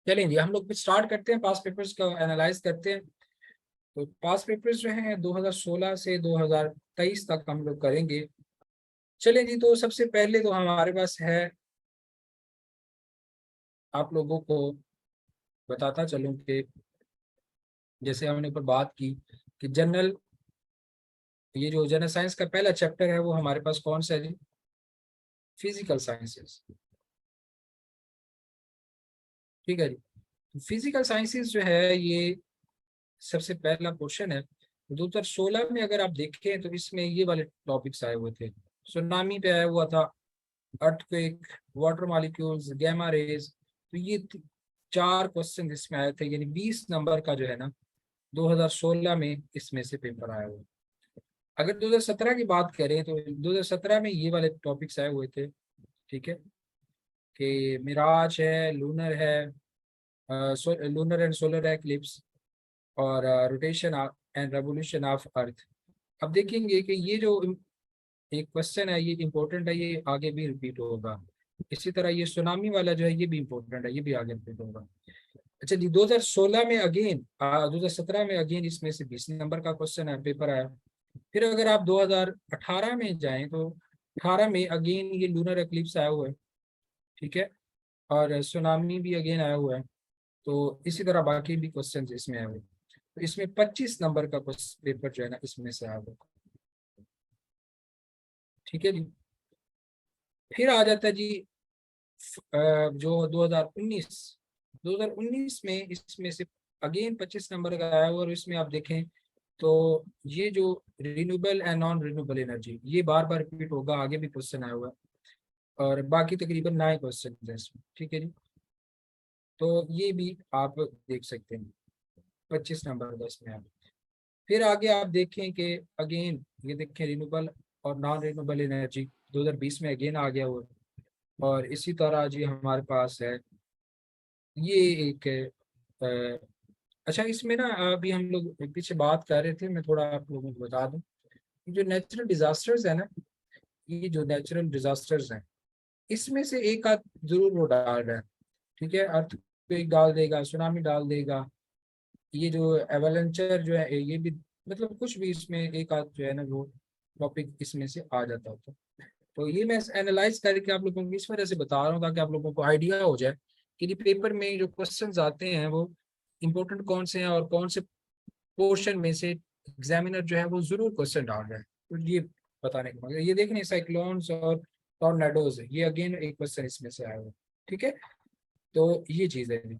चलें जी, हम लोग स्टार्ट करते हैं, पास पेपर्स का एनालाइज करते हैं। तो पास पेपर्स जो हैं 2016 से 2023 तक हम लोग करेंगे। चलें जी, तो सबसे पहले तो हमारे पास है, आप लोगों को बताता चलूं कि जैसे हमने ऊपर बात की कि जनरल, ये जो जनरल साइंस का पहला चैप्टर है वो हमारे पास कौन सा है जी? Physical sciences. ठीक है जी, फिजिकल साइंसेस जो है ये सबसे पहला क्वेश्चन है। 2016 में अगर आप देखें तो इसमें ये वाले टॉपिक्स आए हुए थे। सुनामी पे आया हुआ था, earthquake, water molecules, gamma rays. तो ये 4 क्वेश्चन इसमें आए थे, यानी 20 नंबर का जो है ना 2016 में इसमें से पेपर आया हुआ। अगर 2017 की बात करें तो 2017 में ये वाले टॉपिक्स आए हुए थे। ठीक है, कि मिराज है, लूनर है, लूनर एंड सोलर एक्लिप्स, और rotation and revolution of earth. अब देखेंगे कि ये जो एक क्वेश्चन है ये इम्पोर्टेंट है, ये आगे भी रिपीट होगा। इसी तरह ये सुनामी वाला जो है ये भी इम्पोर्टेंट है, ये भी आगे रिपीट होगा। अच्छा जी, 2016 में अगेन, 2017 में अगेन इसमें से 20 नंबर का क्वेश्चन है, पेपर आया। फिर अगर आप 2018 में जाएं तो 18 में अगेन ये लूनर एक्लिप्स आया हुआ है। ठीक है, और सुनामी भी अगेन आया हुआ है। तो इसी तरह बाकी भी क्वेश्चन इसमें आए हुए। तो इसमें 25 नंबर का पेपर जो है ना इसमें से आया हुआ। ठीक है जी, फिर आ जाता है जी जो 2019 में इसमें से अगेन 25 नंबर का आया हुआ। और इसमें आप देखें तो ये जो renewable and non renewable energy ये बार बार रिपीट होगा, आगे भी क्वेश्चन आया हुआ है। और बाकी तकरीबन 9 क्वेश्चन है इसमें। ठीक है जी, तो ये भी आप देख सकते हैं, 25 नंबर का इसमें आप। फिर आगे आप देखें कि अगेन ये देखें रिन्यूएबल और नॉन रिन्यूएबल एनर्जी 2020 में अगेन आ गया हुआ है। और इसी तरह जी हमारे पास है ये एक अच्छा, इसमें ना अभी हम लोग पीछे बात कर रहे थे, मैं थोड़ा आप लोगों को बता दूं। जो नेचुरल डिजास्टर्स है ना, ये जो नेचुरल डिजास्टर्स हैं इसमें से एक आध जरूर वो डाल रहा है। ठीक है, अर्थक्वेक डाल देगा, सुनामी डाल देगा, ये जो एवलेंचर जो है ये भी, मतलब कुछ भी इसमें एक आध जो है ना वो टॉपिक इसमें से आ जाता होता है। तो ये मैं एनालाइज करके आप लोगों को इस वजह से बता रहा हूँ ताकि आप लोगों को आइडिया हो जाए कि पेपर में जो क्वेश्चंस आते हैं वो इंपॉर्टेंट कौन से हैं और कौन से पोर्शन में से एग्जामिनर जो है वो जरूर क्वेश्चन डाल रहा है। तो ये बताने का मतलब, ये देखें साइक्लोन्स और टॉर्नेडोज, ये अगेन एक क्वेश्चन इसमें से आया हुआ है। ठीक है, तो ये चीज है जी।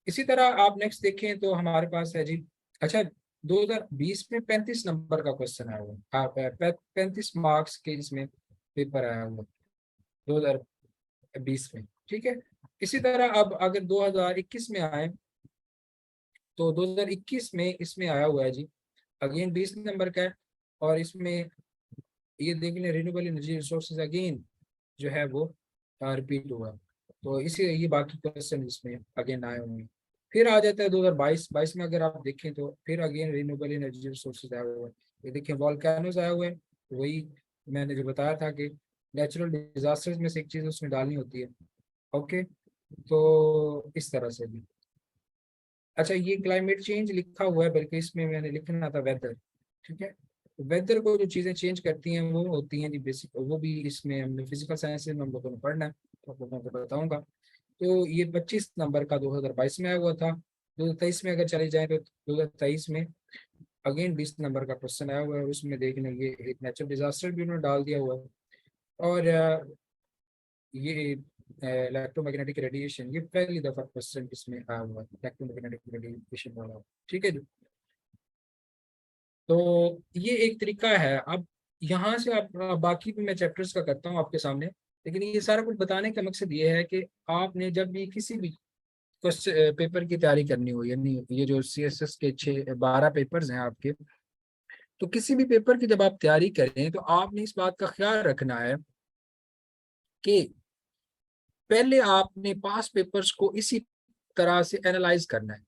इसी तरह आप नेक्स्ट देखें तो हमारे पास है जी, अच्छा 2020 में 35 नंबर का क्वेश्चन आया हुआ है। हाँ, 35 मार्क्स के इसमें पेपर आया हुआ 2020 में। ठीक है, इसी तरह अब अगर 2021 में आए तो 2021 में इसमें आया हुआ है जी, अगेन 20 नंबर का है। और इसमें ये देख लें रिन्यूएबल एनर्जी रिसोर्सेज अगेन जो है वो रिपीट हुआ। तो इसी ये बाकी क्वेश्चन इसमें अगेन आए हुए हैं। फिर आ जाता है 2022 में अगर आप देखें तो फिर अगेन रिन्यूएबल एनर्जी रिसोर्सेज आए हुए हैं। ये देखिए वॉल्केनोज आए हुए हैं, वही मैंने जो बताया था कि नेचुरल डिजास्टर्स में से एक चीज़ उसमें डालनी होती है। ओके, तो इस तरह से भी। अच्छा, ये क्लाइमेट चेंज लिखा हुआ है, बल्कि इसमें मैंने लिखना था वेदर। ठीक है, वेदर को जो चीज़ें चेंज करती हैं वो होती हैं जी बेसिक, वो भी इसमें हमने फिजिकल साइंसेज में हम लोगों ने पढ़ना है, तो आप लोगों को बताऊंगा। तो ये 25 नंबर का 2022 में आया हुआ था। 2023 में अगर चले जाए तो 2023 में अगेन 20 नंबर का क्वेश्चन आया हुआ है। उसमें देख लें ये एक नेचुरल डिजास्टर भी उन्होंने डाल दिया हुआ है। और ये इलेक्ट्रोमैग्नेटिक रेडिएशन, ये पहली दफा क्वेश्चन इसमें आया हुआ है, इलेक्ट्रोमैग्नेटिक रेडिएशन वाला। ठीक है जी, तो ये एक तरीका है। अब यहाँ से आप बाकी भी मैं चैप्टर्स का करता हूँ आपके सामने, लेकिन ये सारा कुछ बताने का मकसद ये है कि आपने जब भी किसी भी क्वेश्चन पेपर की तैयारी करनी हो, यानी ये जो CSS के 12 पेपर्स हैं आपके, तो किसी भी पेपर की जब आप तैयारी करें तो आपने इस बात का ख्याल रखना है कि पहले आपने पास पेपर्स को इसी तरह से एनालाइज करना है।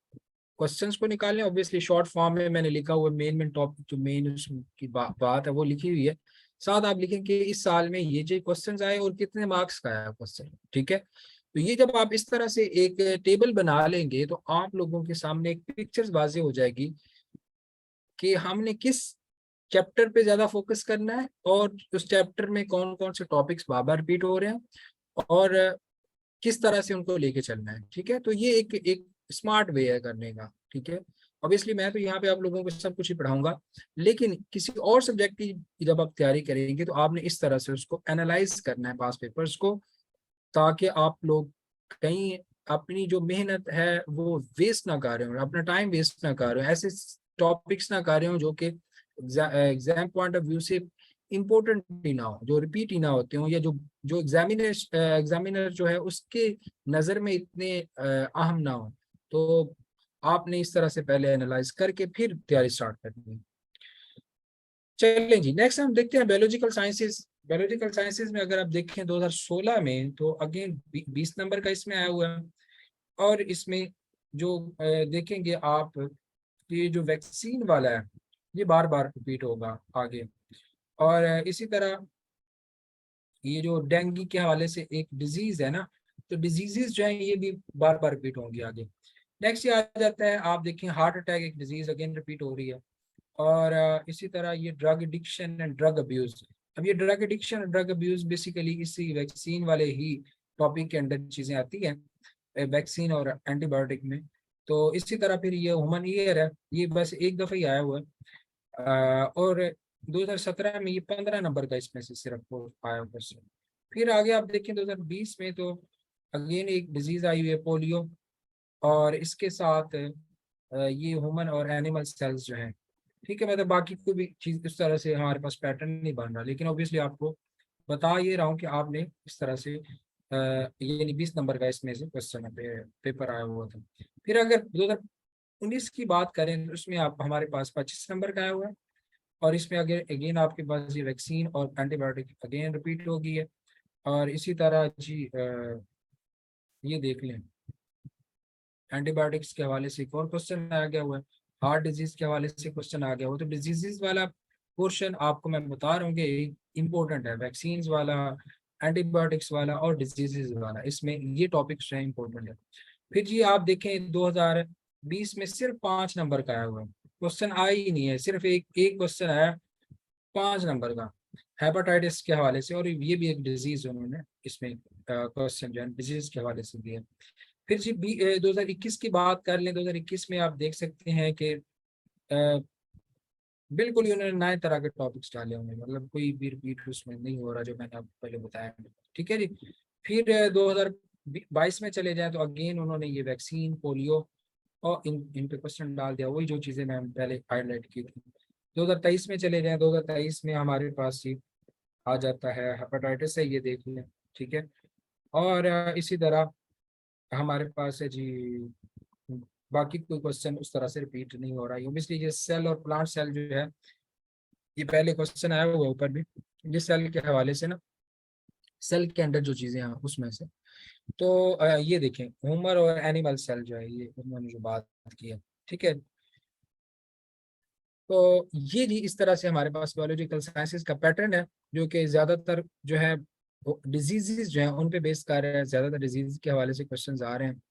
क्वेश्चंस को निकालने, ऑब्वियसली शॉर्ट फॉर्म में मैंने लिखा हुआ मेन टॉपिक जो मेन उसकी बात है वो लिखी हुई है। साथ आप लिखें कि इस साल में ये जो क्वेश्चंस आए और कितने मार्क्स का आया क्वेश्चन। ठीक है, तो ये जब आप इस तरह से एक टेबल बना लेंगे तो आप लोगों के सामने एक पिक्चर्स वाजे हो जाएगी कि हमने किस चैप्टर पे ज्यादा फोकस करना है और उस चैप्टर में कौन कौन से टॉपिक्स बार बार रिपीट हो रहे हैं और किस तरह से उनको लेके चलना है। ठीक है, तो ये एक एक स्मार्ट वे है करने का। ठीक है, ऑब्वियसली मैं तो यहाँ पे आप लोगों को सब कुछ ही पढ़ाऊंगा, लेकिन किसी और सब्जेक्ट की जब आप तैयारी करेंगे तो आपने इस तरह से उसको एनालाइज करना है पास पेपर्स को, ताकि आप लोग कहीं अपनी जो मेहनत है वो वेस्ट ना कर रहे हो, अपना टाइम वेस्ट ना कर रहे हो, ऐसे टॉपिक्स ना कर रहे हो जो कि एग्जाम पॉइंट ऑफ व्यू से इम्पोर्टेंट ही ना हो, जो रिपीट ही ना होते हो, या जो जो एग्जामिनर जो है उसके नज़र में इतने अहम ना हो। तो आपने इस तरह से पहले एनालाइज करके फिर तैयारी स्टार्ट करनी है। चलें जी, नेक्स्ट हम देखते हैं बायोलॉजिकल साइंसेज। बायोलॉजिकल साइंसेज में अगर आप देखें 2016 में तो अगेन 20 नंबर का इसमें आया हुआ है। और इसमें जो देखेंगे आप, ये जो वैक्सीन वाला है ये बार बार रिपीट होगा आगे। और इसी तरह ये जो डेंगू के हवाले से एक डिजीज है ना, तो डिजीजेस जो है ये भी बार बार रिपीट होंगी आगे। नेक्स्ट ये आ जाता है, आप देखें हार्ट अटैक एक डिजीज अगेन रिपीट हो रही है। और इसी तरह ये drug addiction and drug abuse. अब ये ड्रग एडिक्शन और ड्रग अब्यूज बेसिकली इसी वैक्सीन वाले ही टॉपिक के अंदर चीजें आती हैं, वैक्सीन और एंटीबायोटिक में। तो इसी तरह फिर ये ह्यूमन ईयर है, ये बस एक दफा ही आया हुआ है। और 2017 में ये 15 नंबर का इसमें से सिर्फ वो आया हुआ है। फिर आगे आप देखें 2020 में तो अगेन एक डिजीज आई हुई है, पोलियो। और इसके साथ ये ह्यूमन और एनिमल सेल्स जो हैं। ठीक है, मतलब बाकी कोई भी चीज इस तरह से हमारे पास पैटर्न नहीं बन रहा, लेकिन ऑब्वियसली आपको बता ये रहा हूँ कि आपने इस तरह से ये 20 नंबर का इसमें से क्वेश्चन पेपर आया हुआ था। फिर अगर 2019 की बात करें तो उसमें आप हमारे पास 25 नंबर का आया हुआ है। और इसमें अगर अगेन आपके पास ये वैक्सीन और एंटीबायोटिक अगेन रिपीट हो गई है। और इसी तरह जी ये देख लें, एंटीबायोटिक्स के हवाले से एक और क्वेश्चन आ गया हुआ है, हार्ट डिजीज के हवाले से क्वेश्चन आ गया हुआ। तो डिजीजेस वाला पोर्शन आपको मैं बता रहा हूँ कि इम्पोर्टेंट है, वैक्सीन वाला, एंटीबायोटिक्स वाला और डिजीजेस वाला, इसमें ये टॉपिक्स जो है इम्पोर्टेंट है। फिर जी आप देखें 2020 में सिर्फ 5 नंबर का आया हुआ है, क्वेश्चन आया ही नहीं है, सिर्फ एक एक क्वेश्चन आया 5 नंबर का हेपेटाइटिस के हवाले से। और ये भी एक डिजीज उन्होंने इसमें क्वेश्चन जो है डिजीज के हवाले से दिया। फिर जी 2021 की बात कर लें, 2021 में आप देख सकते हैं कि बिल्कुल ही उन्होंने नए तरह के टॉपिक्स डाले होंगे, मतलब कोई भी रिपीट उसमें नहीं हो रहा जो मैंने आपको पहले बताया। ठीक है जी। फिर 2022 में चले जाए तो अगेन उन्होंने ये वैक्सीन, पोलियो और इन पे क्वेश्चन डाल दिया, वही जो चीज़ें मैं पहले हाईलाइट की थी। 2023 में चले जाए, 2023 में हमारे पास ये आ जाता है हेपेटाइटिस है, ये देख लें। ठीक है, और इसी तरह हमारे पास है जी, बाकी कोई क्वेश्चन उस तरह से रिपीट नहीं हो रहा है। ऑब्वियसली ये सेल और प्लांट सेल जो है, ये पहले क्वेश्चन आया हुआ है ऊपर भी, ये सेल के हवाले से ना, सेल के अंदर जो चीजें हैं उसमें से। तो ये देखें ह्यूमन और एनिमल सेल जो है, ये उन्होंने जो बात की है। ठीक है, तो ये जी इस तरह से हमारे पास बायोलॉजिकल साइंसेज का पैटर्न है, जो कि ज्यादातर जो है डिजीजेज जो है उन पे बेस कर रहे हैं, ज्यादातर डिजीज के हवाले से क्वेश्चंस आ रहे हैं।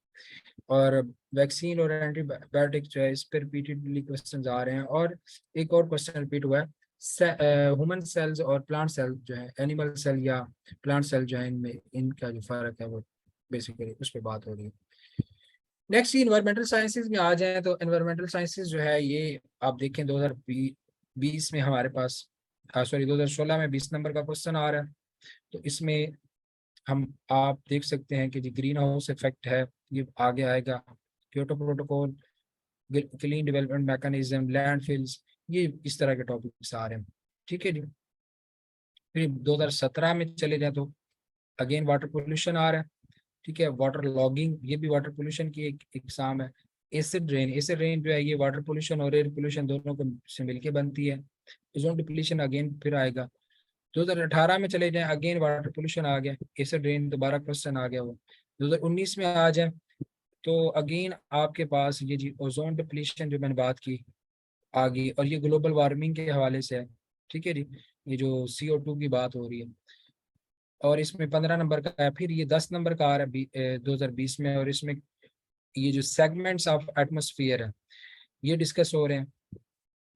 और वैक्सीन और एंटीबायोटिक जो है इस पर रिपीटेडली क्वेश्चन आ रहे हैं। और एक और क्वेश्चन रिपीट हुआ है, ह्यूमन सेल्स और प्लांट सेल जो है, एनिमल सेल या प्लांट सेल जो है, इनमें इनका जो फर्क है वो बेसिकली उस पर बात हो रही है। नेक्स्ट इन्वायरमेंटल साइंसेज में आ जाए तो इन्वायरमेंटल साइंसेज जो है ये आप देखें 2020 में हमारे पास, सॉरी 2016 में 20 नंबर का क्वेश्चन आ रहा है। तो इसमें हम आप देख सकते हैं कि जो ग्रीन हाउस इफेक्ट है ये आगे आएगा, Kyoto protocol, clean development mechanism, landfills, ये इस तरह के टॉपिक्स आ रहे हैं। ठीक है जी। फिर 2017 में चले जाए तो अगेन वाटर पोल्यूशन आ रहा है। ठीक है, वाटर लॉगिंग, ये भी वाटर पोल्यूशन की एक एग्जाम है। एसिड रेन, एसिड रेन जो है ये वाटर पोल्यूशन और एयर पोल्यूशन दोनों को से मिलके बनती है। ओजोन डिप्लीशन अगेन फिर आएगा। 2018 में चले जाएं, अगेन वाटर पोल्यूशन आ गया, एसिड रेन दोबारा क्वेश्चन आ गया वो। 2019 में आ जाए तो अगेन आपके पास ये जी ओजोन डिप्लीशन जो मैंने बात की आ गई, और ये ग्लोबल वार्मिंग के हवाले से है। ठीक है जी, ये जो CO2 की बात हो रही है। और इसमें 15 नंबर का है। फिर ये 10 नंबर का आ रहा है 2020 में, और इसमें ये जो सेगमेंट्स ऑफ एटमोसफियर है ये डिस्कस हो रहे हैं।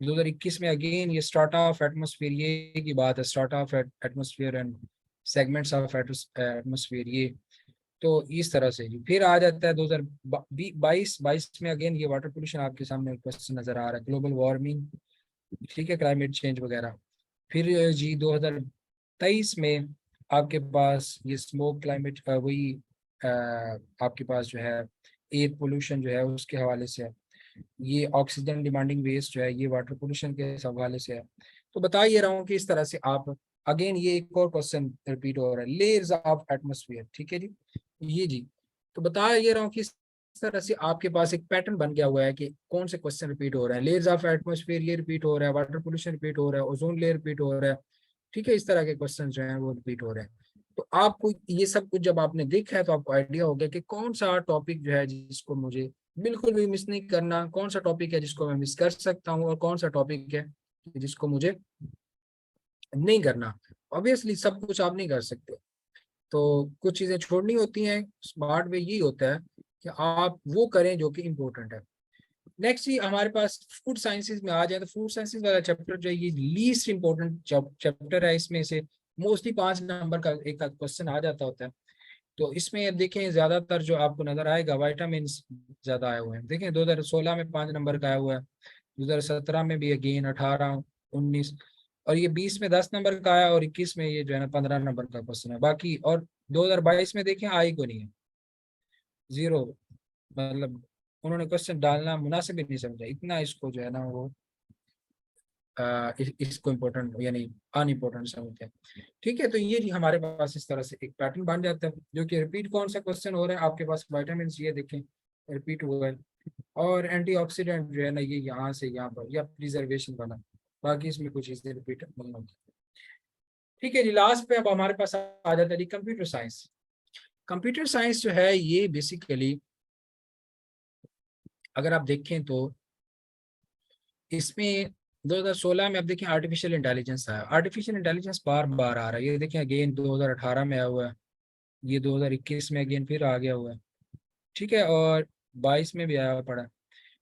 2021 में अगेन ये स्ट्राटा ऑफ एटमोसफियर, ये की बात है, strata of atmosphere and segments of atmosphere, ये तो इस तरह से जी। फिर आ जाता है 2022 में अगेन ये वाटर पोल्यूशन आपके सामने क्वेश्चन नजर आ रहा है, ग्लोबल वार्मिंग, ठीक है, क्लाइमेट चेंज वगैरह। फिर जी 2023 में आपके पास ये स्मोक क्लाइमेट वही आपके पास जो है एयर पोल्यूशन जो है उसके हवाले से है। ये ऑक्सीजन डिमांडिंग वेस्ट जो है ये वाटर पोल्यूशन के हवाले से है। तो बता ये रहा हूँ कि इस तरह से आप अगेन ये एक और क्वेश्चन रिपीट हो रहा है, लेयर्स ऑफ एटमोसफियर, ठीक है जी, ये जी। तो बता ये रहा हूँ कि इस तरह से आपके पास एक पैटर्न बन गया हुआ है कि कौन से क्वेश्चन रिपीट हो रहे हैं। लेयर्स ऑफ एटमोसफियर ये रिपीट हो रहा है, वाटर पोल्यूशन रिपीट हो रहा है, ओजोन लेयर रिपीट हो रहा है, ठीक है, इस तरह के क्वेश्चन जो है वो रिपीट हो रहे हैं। तो आपको ये सब कुछ जब आपने देखा है तो आपको आइडिया हो गया कि कौन सा टॉपिक जो है जिसको मुझे बिल्कुल भी मिस नहीं करना, कौन सा टॉपिक है जिसको मैं मिस कर सकता हूँ, और कौन सा टॉपिक है जिसको मुझे नहीं करना। ऑब्वियसली सब कुछ आप नहीं कर सकते, तो कुछ चीजें छोड़नी होती हैं। स्मार्ट वे यही होता है कि आप वो करें जो कि इम्पोर्टेंट है। नेक्स्ट ही हमारे पास फूड साइंसेज में आ जाए तो फूड साइंसेज वाला चैप्टर जो है ये लीस्ट इंपॉर्टेंट चैप्टर है। इसमें से मोस्टली 5 नंबर का एक क्वेश्चन आ जाता होता है। तो इसमें देखें ज्यादातर जो आपको नजर आएगा विटामिन ज्यादा आए हुए हैं। देखें 2016 में 5 नंबर का आया हुआ है, 2017 में भी अगेन 18, 19, और ये 20 में 10 नंबर का आया, और 21 में ये जो है ना 15 नंबर का क्वेश्चन है बाकी। और 2022 में देखें आई को नहीं है, जीरो, मतलब उन्होंने क्वेश्चन डालना मुनासिब ही नहीं समझा, इतना इसको जो है ना वो इसको इम्पोर्टेंट यानी अनइम्पोर्टेंट समझते हैं। ठीक है, तो ये जी हमारे पास इस तरह से एक पैटर्न बन जाता है जो कि रिपीट कौन सा क्वेश्चन हो रहा है आपके पास, विटामिन ये देखें रिपीट हुआ है, और एंटीऑक्सीडेंट जो है ना ये यहाँ से यहाँ पर, या प्रिजर्वेशन वाला, बाकी इसमें कुछ चीजें रिपीट नहीं होती। ठीक है जी, लास्ट पे अब हमारे पास आ जाता है कंप्यूटर साइंस। कंप्यूटर साइंस जो है ये बेसिकली अगर आप देखें तो इसमें 2016 में अब देखिए आर्टिफिशियल इंटेलिजेंस आया। आर्टिफिशियल इंटेलिजेंस बार बार आ रहा है, ये देखिए अगेन 2018 में आया हुआ है, ये 2021 में अगेन फिर आ गया हुआ है, ठीक है, और 22 में भी आया पड़ा है।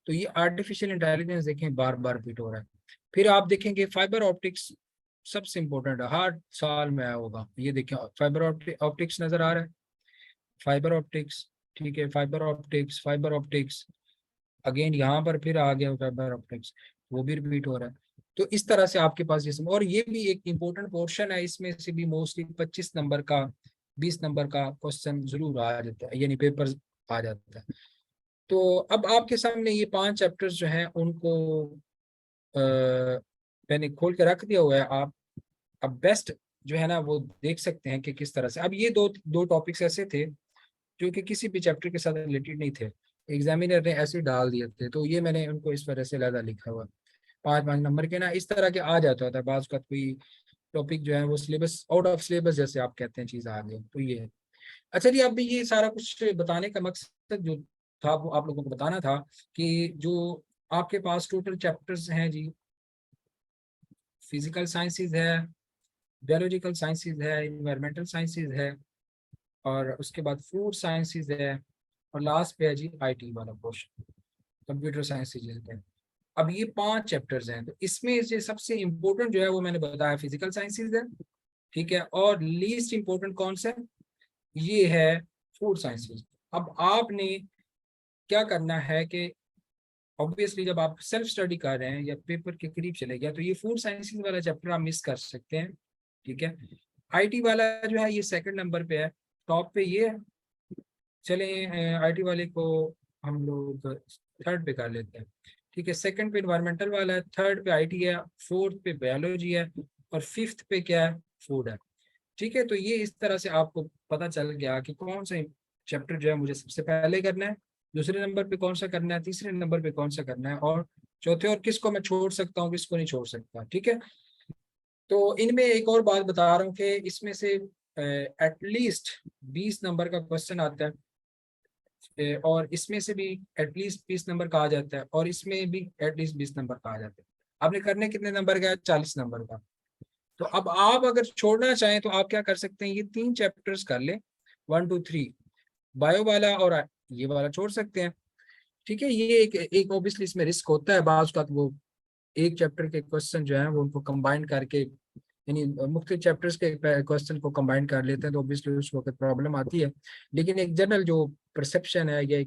तो ये आर्टिफिशियल इंटेलिजेंस देखें बार बार रिपीट हो रहा है। फिर आप देखेंगे फाइबर ऑप्टिक्स सबसे इंपॉर्टेंट है, हर साल में आया होगा। ये देखिए फाइबर ऑप्टिक्स नजर आ रहा है, फाइबर ऑप्टिक्स, ठीक है, fibre optics, fibre optics, again यहाँ पर फिर आ गया फाइबर ऑप्टिक्स, वो भी रिपीट हो रहा है। तो इस तरह से आपके पास ये सब, और ये भी एक इंपॉर्टेंट पोर्शन है, इसमें से भी मोस्टली 25 नंबर का 20 नंबर का क्वेश्चन जरूर आ जाता है, यानी पेपर आ जाता है। तो अब आपके सामने ये 5 चैप्टर्स जो हैं उनको मैंने खोल के रख दिया हुआ है। आप अब बेस्ट जो है ना वो देख सकते हैं कि किस तरह से। अब ये दो दो टॉपिक्स ऐसे थे जो कि किसी भी चैप्टर के साथ रिलेटेड नहीं थे, एग्जामिनर ने ऐसे ही डाल दिए थे, तो ये मैंने उनको इस वजह से ज़्यादा लिखा हुआ। 5 5 नंबर के ना इस तरह के आ जाता था, बाज का कोई टॉपिक जो है वो सिलेबस आउट ऑफ सिलेबस जैसे आप कहते हैं चीज़ आ गई, तो ये है। अच्छा जी, अब ये सारा कुछ बताने का मकसद जो था वो आप लोगों को बताना था कि जो आपके पास टोटल चैप्टर्स हैं जी, फिजिकल साइंसेज है, बायोलॉजिकल साइंसेज है, इन्वायरमेंटल साइंसेज है, और उसके बाद फूड साइंसेज है, और लास्ट पे है जी आईटी वाला पोर्शन, कंप्यूटर साइंस से जिलते हैं। अब ये 5 चैप्टर्स हैं, तो इसमें से सबसे इंपॉर्टेंट जो है वो मैंने बताया फिजिकल साइंसेज है, ठीक है, और लीस्ट इंपॉर्टेंट कौन सा है, ये है फूड साइंसेज। अब आपने क्या करना है कि ऑब्वियसली जब आप सेल्फ स्टडी कर रहे हैं या पेपर के करीब चले गया तो ये फूड साइंसेज वाला चैप्टर आप मिस कर सकते हैं, ठीक है। आईटी वाला जो है ये 2nd नंबर पे है, टॉप पे ये है। चले आईटी वाले को हम लोग 3rd पे कर लेते हैं, ठीक है। 2nd पे इन्वायरमेंटल वाला है, 3rd पे आईटी है, 4th पे बायोलॉजी है, और 5th पे क्या है, फूड है, ठीक है। तो ये इस तरह से आपको पता चल गया कि कौन सा चैप्टर जो है मुझे सबसे पहले करना है, दूसरे नंबर पे कौन सा करना है, तीसरे नंबर पे कौन सा करना है, और चौथे और किसको मैं छोड़ सकता हूँ किसको नहीं छोड़ सकता, ठीक है। तो इनमें एक और बात बता रहा हूँ कि इसमें से एटलीस्ट 20 नंबर का क्वेश्चन आता है, और इसमें से भी एटलीस्ट 20 नंबर का आ जाता है, और इसमें भी एटलीस्ट 20 नंबर का आ जाता है। आपने करने कितने नंबर का है, 40 नंबर का। तो अब आप अगर छोड़ना चाहें तो आप क्या कर सकते हैं, ये 3 चैप्टर्स कर लें, 1 2 3 बायो वाला, और ये वाला छोड़ सकते हैं। ठीक है, ये एक ऑब्वियसली इसमें रिस्क होता है बाज का, तो वो एक चैप्टर के क्वेश्चन जो है वो उनको कंबाइन करके, यानी मुख्तलिफ चैप्टर्स के क्वेश्चन को कंबाइन कर लेते हैं, तो ऑब्वियसली उस वक्त प्रॉब्लम आती है। लेकिन एक जनरल जो परसेप्शन है, या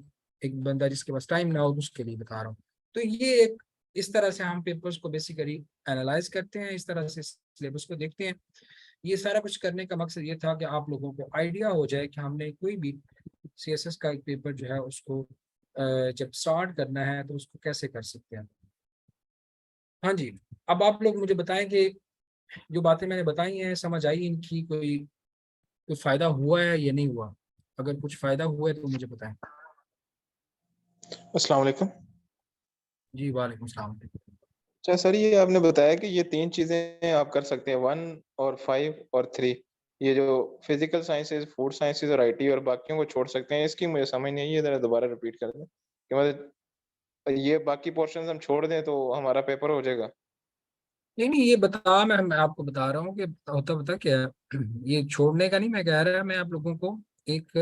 एक बंदा जिसके पास टाइम ना हो उसके लिए बता रहा हूँ। तो ये एक इस तरह से हम पेपर्स को बेसिकली एनालाइज करते हैं, इस तरह से सिलेबस को देखते हैं। ये सारा कुछ करने का मकसद ये था कि आप लोगों को आइडिया हो जाए कि हमने कोई भी सीएसएस का एक पेपर जो है उसको जब स्टार्ट करना है तो उसको कैसे कर सकते हैं। हाँ जी, अब आप लोग मुझे बताएं कि जो बातें मैंने बताई हैं समझ आई इनकी, कोई कोई फायदा हुआ है या नहीं हुआ? अगर कुछ फायदा हुआ है तो मुझे बताएं। अस्सलाम वालेकुम। जी वालेकुम सलाम। अच्छा सर, ये आपने बताया कि ये 3 चीज़ें आप कर सकते हैं, 1 और 5 और 3। ये जो फिज़िकल साइंसेज़, फूड साइंसेज़ और आईटी और बाकियों को छोड़ सकते हैं, इसकी मुझे समझ नहीं आई है, ज़रा दोबारा रिपीट कर दें। कि मतलब ये बाकी पोर्शंस हम छोड़ दें तो हमारा पेपर हो जाएगा? नहीं नहीं, ये बता, मैं आपको बता रहा हूँ कि होता बता क्या है। ये छोड़ने का नहीं मैं कह रहा, मैं आप लोगों को एक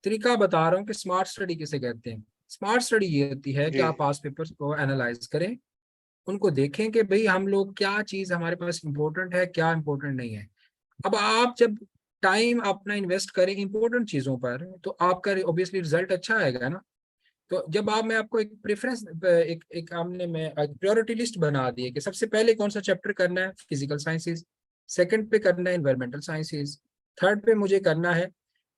तरीका बता रहा हूँ कि स्मार्ट स्टडी किसे कहते हैं। स्मार्ट स्टडी ये होती है कि जी। आप पास पेपर्स को एनालाइज करें, उनको देखें कि भाई हम लोग क्या चीज हमारे पास इंपॉर्टेंट है, क्या इंपॉर्टेंट नहीं है। अब आप जब टाइम अपना इन्वेस्ट करें इंपॉर्टेंट चीजों पर, तो आपका ऑब्वियसली रिजल्ट अच्छा आएगा ना। तो जब आप, मैं आपको एक प्रेफरेंस, एक हमने मैं प्रायोरिटी लिस्ट बना दी है कि सबसे पहले कौन सा चैप्टर करना है, फिजिकल साइंसेज। सेकंड पे करना है एनवायरमेंटल साइंसेज। थर्ड पे मुझे करना है,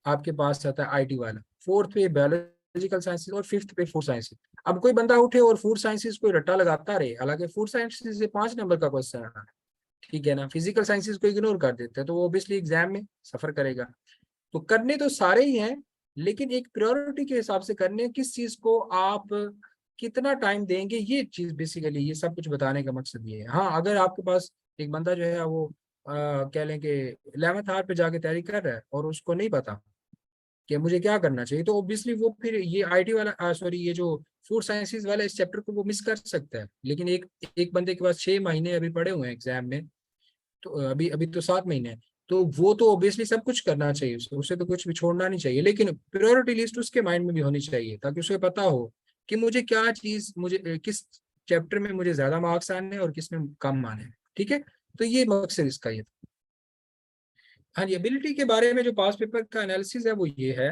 आपके पास आता है आईटी वाला। फोर्थ पे बायोलॉजिकल साइंसेज, और फिफ्थ पे फूड साइंसेज। अब कोई बंदा उठे और फूड साइंसेज कोई रट्टा लगाता रहे, हालांकि फूड साइंसेज से 5 नंबर का क्वेश्चन है, ठीक है ना। फिजिकल साइंसेज को इग्नोर कर देते हैं तो वो ऑब्वियसली एग्जाम में सफर करेगा। तो करने तो सारे ही हैं, लेकिन एक प्रायोरिटी के हिसाब से करने, किस चीज को आप कितना टाइम देंगे, ये चीज बेसिकली, ये सब कुछ बताने का मकसद ये है। हाँ, अगर आपके पास एक बंदा जो है वो कह लें कि 11th आवर पे जाके तैयारी कर रहा है और उसको नहीं पता कि मुझे क्या करना चाहिए, तो ऑब्वियसली वो फिर ये आईटी वाला, सॉरी, ये जो फूड साइंसेज वाला इस चैप्टर को वो मिस कर सकता है। लेकिन एक एक बंदे के पास 6 महीने अभी पड़े हुए हैं एग्जाम में, तो अभी अभी तो 7 महीने हैं, तो वो तो ऑब्वियसली सब कुछ करना चाहिए, उसे तो कुछ भी छोड़ना नहीं चाहिए। लेकिन प्रायोरिटी लिस्ट उसके माइंड में भी होनी चाहिए, ताकि उसे पता हो कि मुझे क्या चीज, मुझे किस चैप्टर में मुझे ज्यादा मार्क्स आने हैं और किस में कम आने हैं। ठीक है, तो ये मकसद इसका ये था। हाँ जी, एबिलिटी के बारे में जो पास पेपर का एनालिसिस है वो ये है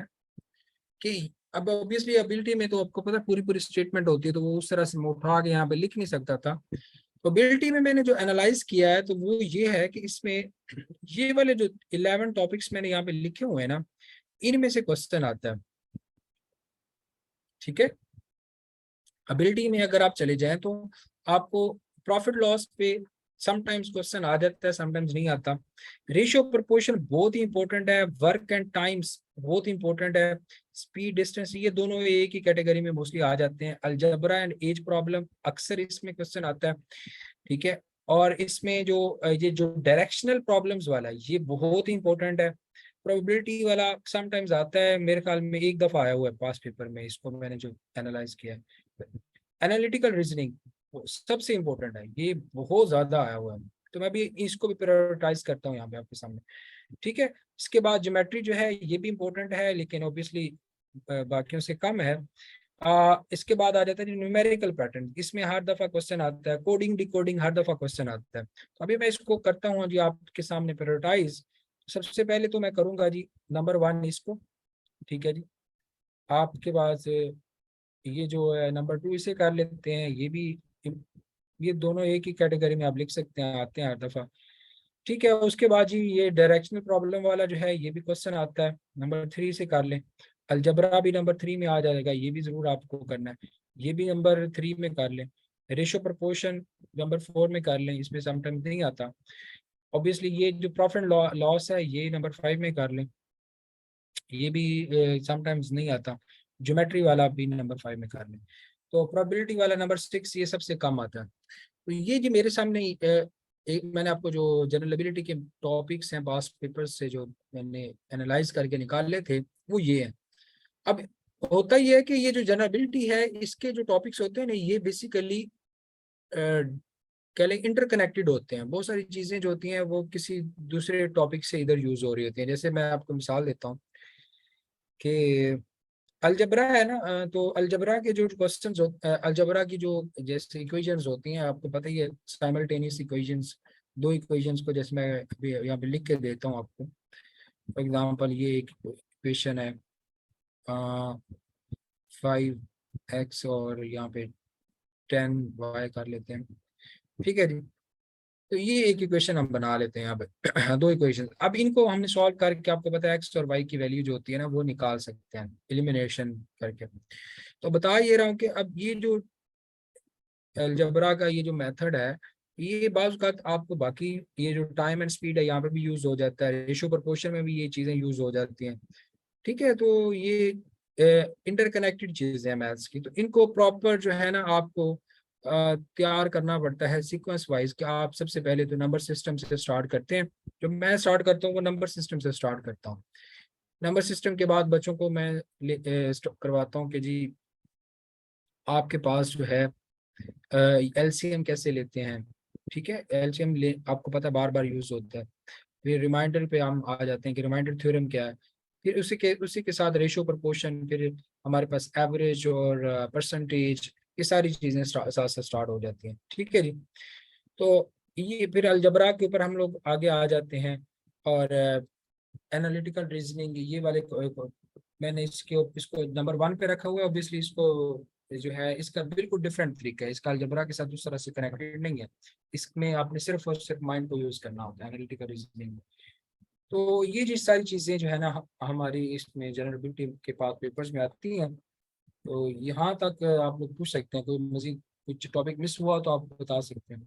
कि अब ऑब्वियसली एबिलिटी में तो आपको पता है पूरी पूरी स्टेटमेंट होती है, तो वो उस तरह से मैं उठा के यहाँ पे लिख नहीं सकता था। तो एबिलिटी में मैंने जो एनालाइज किया है तो वो ये है कि इसमें ये वाले जो 11 टॉपिक्स मैंने यहाँ पे लिखे हुए हैं ना, इनमें से क्वेश्चन आता है। ठीक है, एबिलिटी में अगर आप चले जाएं तो आपको प्रॉफिट लॉस पे समटाइम्स क्वेश्चन आ जाता है, समटाइम्स नहीं आता। रेशियो प्रोपोर्शन बहुत ही इंपॉर्टेंट है, वर्क एंड टाइम्स बहुत इंपॉर्टेंट है, स्पीड डिस्टेंस, ये दोनों एक ही कैटेगरी में मोस्टली आ जाते हैं। अलजबरा एंड एज प्रॉब्लम अक्सर इसमें क्वेश्चन आता है। ठीक है, और इसमें जो ये जो डायरेक्शनल प्रॉब्लम्स वाला है ये बहुत ही इंपॉर्टेंट है। प्रोबेबिलिटी वाला समटाइम्स आता है, मेरे ख्याल में एक दफा आया हुआ है पास पेपर में, इसको मैंने जो एनालाइज किया है। एनालिटिकल रीजनिंग सबसे इंपॉर्टेंट है, ये बहुत ज्यादा आया हुआ है, तो मैं भी इसको भी प्रायोरिटाइज करता हूँ यहाँ पे आपके सामने। ठीक है, इसके बाद ज्योमेट्री जो है ये भी इंपॉर्टेंट है, लेकिन ऑब्वियसली बाकियों से कम है। इसके बाद आ जाता है न्यूमेरिकल पैटर्न, इसमें हर दफा क्वेश्चन आता है। कोडिंग डिकोडिंग हर दफा क्वेश्चन आता है, तो अभी मैं इसको करता हूँ जी आपके सामने प्रायोरिटाइज। सबसे पहले तो मैं करूंगा जी नंबर 1 इसको। ठीक है जी, आपके पास ये जो है नंबर 2 इसे कर लेते हैं, ये भी, ये दोनों एक ही कैटेगरी में आप लिख सकते हैं, आते हैं हर दफा। ठीक है, उसके बाद जी ये डायरेक्शनल प्रॉब्लम वाला जो है ये भी क्वेश्चन आता है, नंबर 3 से कर लें। अलजबरा भी नंबर 3 में आ जाएगा, ये भी जरूर आपको करना है, ये भी नंबर 3 में कर लें। रेशो प्रोपोर्शन नंबर 4 में कर लें, इसमें समटाइम्स नहीं आता। ऑब्वियसली ये जो प्रॉफिट लॉस है ये नंबर 5 में कर लें, ये भी समटाइम्स नहीं आता। ज्योमेट्री वाला भी नंबर 5 में कर लें। तो प्रोबेबिलिटी वाला नंबर 6 ये सबसे कम आता है। तो ये जी मेरे सामने एक मैंने आपको जो जनरल एबिलिटी के टॉपिक्स हैं पास पेपर्स से जो मैंने एनालाइज करके निकाले थे वो ये है। अब होता ये है कि ये जो जनरल एबिलिटी है इसके जो टॉपिक्स होते हैं ना, ये बेसिकली इंटरकनेक्टेड होते हैं। बहुत सारी चीजें जो होती हैं वो किसी दूसरे टॉपिक से इधर यूज हो रही होती हैं। जैसे मैं आपको मिसाल देता हूँ कि अलजबरा है ना, तो अलजबरा के जो क्वेश्चंस अलजबरा की जो जैसे इक्वेशंस होती हैं, आपको पता ही है, साइमल्टेनियस इक्वेशंस, दो इक्वेशंस को जैसे मैं अभी यहाँ पे लिख के देता हूँ आपको। फॉर एग्जांपल ये एक इक्वेशन है 5x और यहाँ पे 10y कर लेते हैं, ठीक है जी। तो ये एक इक्वेशन हम बना लेते हैं यहाँ पे दो इक्वेशन। अब इनको हमने सॉल्व करके आपको पता है एक्स और वाई की वैल्यू जो होती है ना वो निकाल सकते हैं एलिमिनेशन करके। तो बता ये रहा हूँ कि अब ये जो अलजबरा का ये जो मेथड है, ये बाज़ औक़ात आपको बाकी ये जो टाइम एंड स्पीड है यहाँ पे भी यूज हो जाता है, रेशियो प्रोपोर्शन में भी ये चीजें यूज हो जाती हैं, ठीक है। तो ये इंटरकनेक्टेड चीजें हैं मैथ्स की, तो इनको प्रॉपर जो है ना आपको तैयार करना पड़ता है सीक्वेंस वाइज, कि आप सबसे पहले तो नंबर सिस्टम से स्टार्ट करते हैं। जो मैं स्टार्ट करता हूँ वो नंबर सिस्टम से स्टार्ट करता हूँ। नंबर सिस्टम के बाद बच्चों को मैं करवाता हूँ कि जी आपके पास जो है एलसीएम कैसे लेते हैं, ठीक है। एलसीएम ले आपको पता है बार बार यूज होता है। फिर रिमाइंडर पे हम आ जाते हैं कि रिमाइंडर थ्योरम क्या है। फिर उसी के साथ रेशियो प्रोपोर्शन, फिर हमारे पास एवरेज और परसेंटेज, ये सारी चीजें साथ साथ स्टार्ट हो जाती हैं, ठीक है जी। तो ये फिर अलजबरा के ऊपर हम लोग आगे आ जाते हैं, और एनालिटिकल रीजनिंग ये वाले मैंने इसको नंबर 1 पे रखा हुआ है। ऑब्वियसली इसको जो है इसका बिल्कुल डिफरेंट तरीका है, इसका अलजबरा के साथ उस तरह से कनेक्टेड नहीं है। इसमें आपने सिर्फ और सिर्फ माइंड को यूज करना होता है एनालिटिकल रीजनिंग। तो ये जी सारी चीजें जो है ना हमारी इसमें जनरल के पास पेपर्स में आती हैं। तो यहाँ तक आप लोग पूछ सकते हैं, कोई मजीद कुछ टॉपिक मिस हुआ तो आप बता सकते हैं।